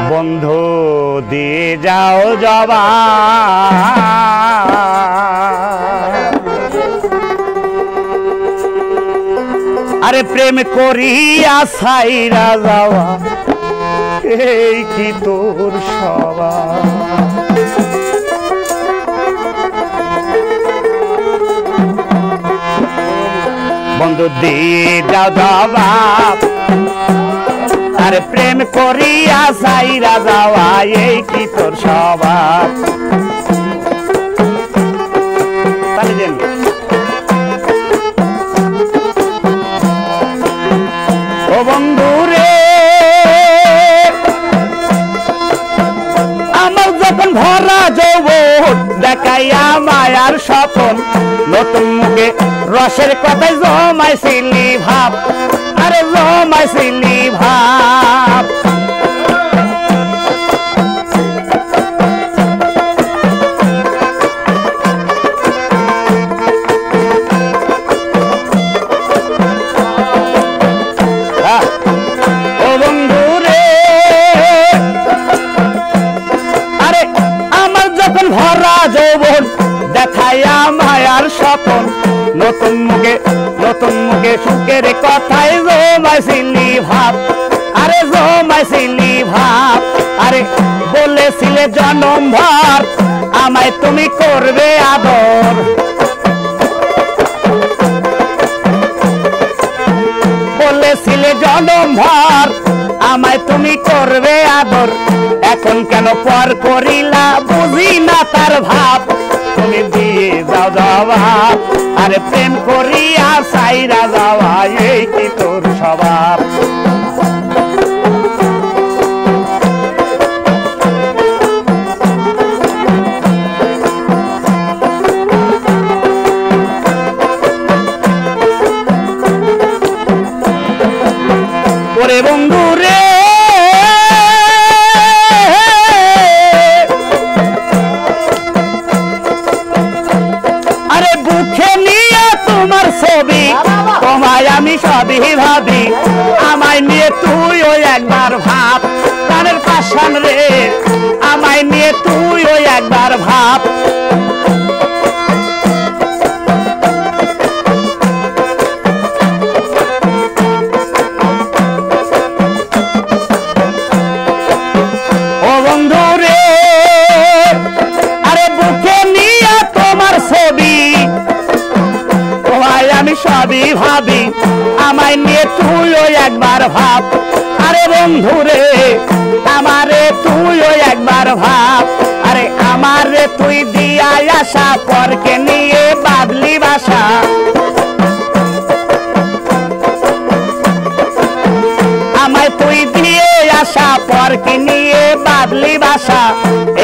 বন্ধু দিয়ে যাও জবাব আরে প্রেম করিয়া সাইরা যাওয়া এই কি তোর স্বভাব বন্ধু দিয়ে যাও জবাব আরে প্রেম করিয়া সাইরা যাওয়া এই কি তোর স্বভাব ও বন্ধু রে আমার যখন ভরা যৌবন দেখাইয়া মায়ার স্বপন নতুন মুখে রসের কথায় জমাইছিলি ভাব আরে জমাইছিলি ভাব ও বন্ধু রে আরে আমার যখন ভরা যৌবন দেখাইয়া মায়ার স্বপন নতুন মুখে সুখের কথায় জমাইছিলি ভাব আরে জমাইছিলি ভাব আরে বলেছিলে জনম ভর আমায় তুমি করবে আদর বলেছিলে জনম ভর আমায় তুমি করবে আদর এখন কেন পর করিলা বুঝি না তার ভাব তুমি দিয়ে যাও জবাব আরে প্রেম করিয়া সাইরা যাওয়া এই কি তোর স্বভাব ওরে বন্ধু রে আরে বুকে নিয়ে তোমার ছবি তোমায় আমি সবই ভাবি আমায় নিয়ে তুইও একবার ভাব কানের পাশান রে আমায় নিয়ে তুইও একবার ভাব আমি সবই ভাবি আমায় নিয়ে তুইও একবার ভাব আরে বন্ধু রে আমারে তুইও একবার ভাব আরে আমারে তুই দিয়া আসা পরকে নিয়ে বাদলি বাসা আমায় তুই দিয়ে আসা পরকে নিয়ে বাদলি বাসা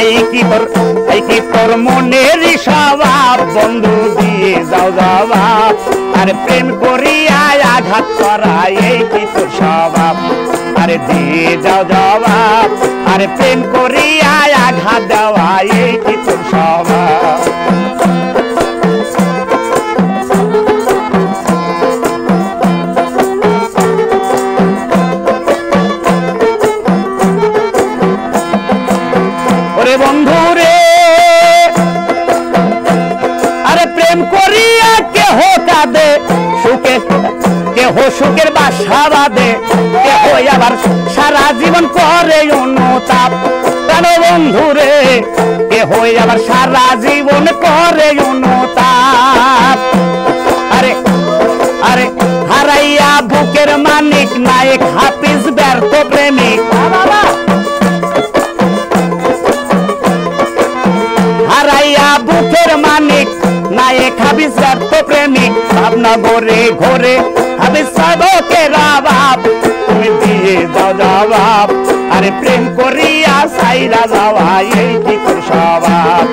এই কি তোর মনের স্বভাব বন্ধু দিয়ে যাও জবাব আরে প্রেম করিয়া আঘাত করা এই কি তোর স্বভাব আরে দিয়ে যাও জবাব আরে প্রেম করিয়া আঘাত দেওয়া এই কি তোর স্বভাব ওরে বন্ধু রে আরে প্রেম করিয়া কেহ কাঁদে কেহ সুখের বাসা বাঁধে কেহ আবার সারা জীবন করে অনুতাপ কেন বন্ধু রে কেহ আবার সারা জীবন করে অনুতাপ আরে আরে হারাইয়া বুকের মানিক নায়ক হাফিজ ব্যর্থ প্রেমিক হারাইয়া বুকের মানিক নায়ক হাফিজ ব্যর্থ প্রেমিক ভাবনা ঘরে ঘরে হাফিজ সাধকের বাপ তুমি দিয়ে যাও জবাব আরে প্রেম করিয়া সাইরা যাওয়া এই কি তোর স্বভাব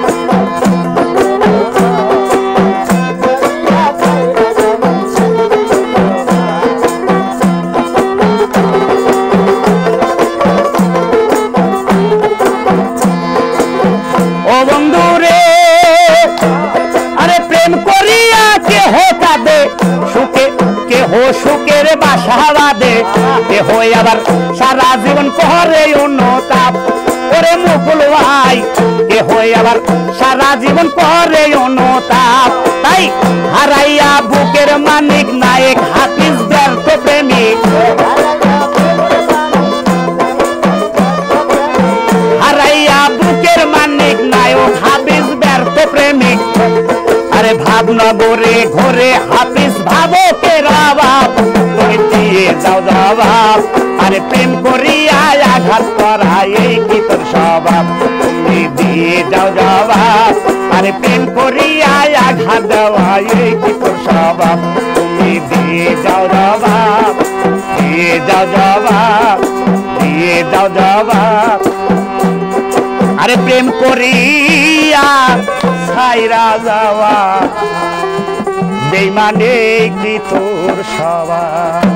ও বন্ধু রে আরে প্রেম করিয়া কেহ কাঁদে সুখের বাসা বাঁধে দেহ আবার সারা জীবন করে অনুতাপ ওরে মুকুল ভাই দেহ আবার সারা জীবন করে অনুতাপ তাই হারাইয়া বুকের মানিক নায়ক হাফিজ ব্যর্থ প্রেমিক হারাইয়া বুকের মানিক নায়ক হাফিজ ব্যর্থ প্রেমিক আরে ভাবনগরে ঘরে হাফিজ ভাবকের অভাব তুমি দিয়ে যাও জবাব আরে প্রেম করিয়া আঘাত করা এই কি তোর স্বভাব তুমি দিয়ে যাও জবাব আরে প্রেম করিয়া আঘাত দেওয়া এই কি তোর স্বভাব তুমি দিয়ে যাও জবাব দিয়ে যাও জবাব দিয়ে যাও জবাব আরে প্রেম করিয়া ছাইরা যাওয়া বেইমানে কি তোর স্বভাব।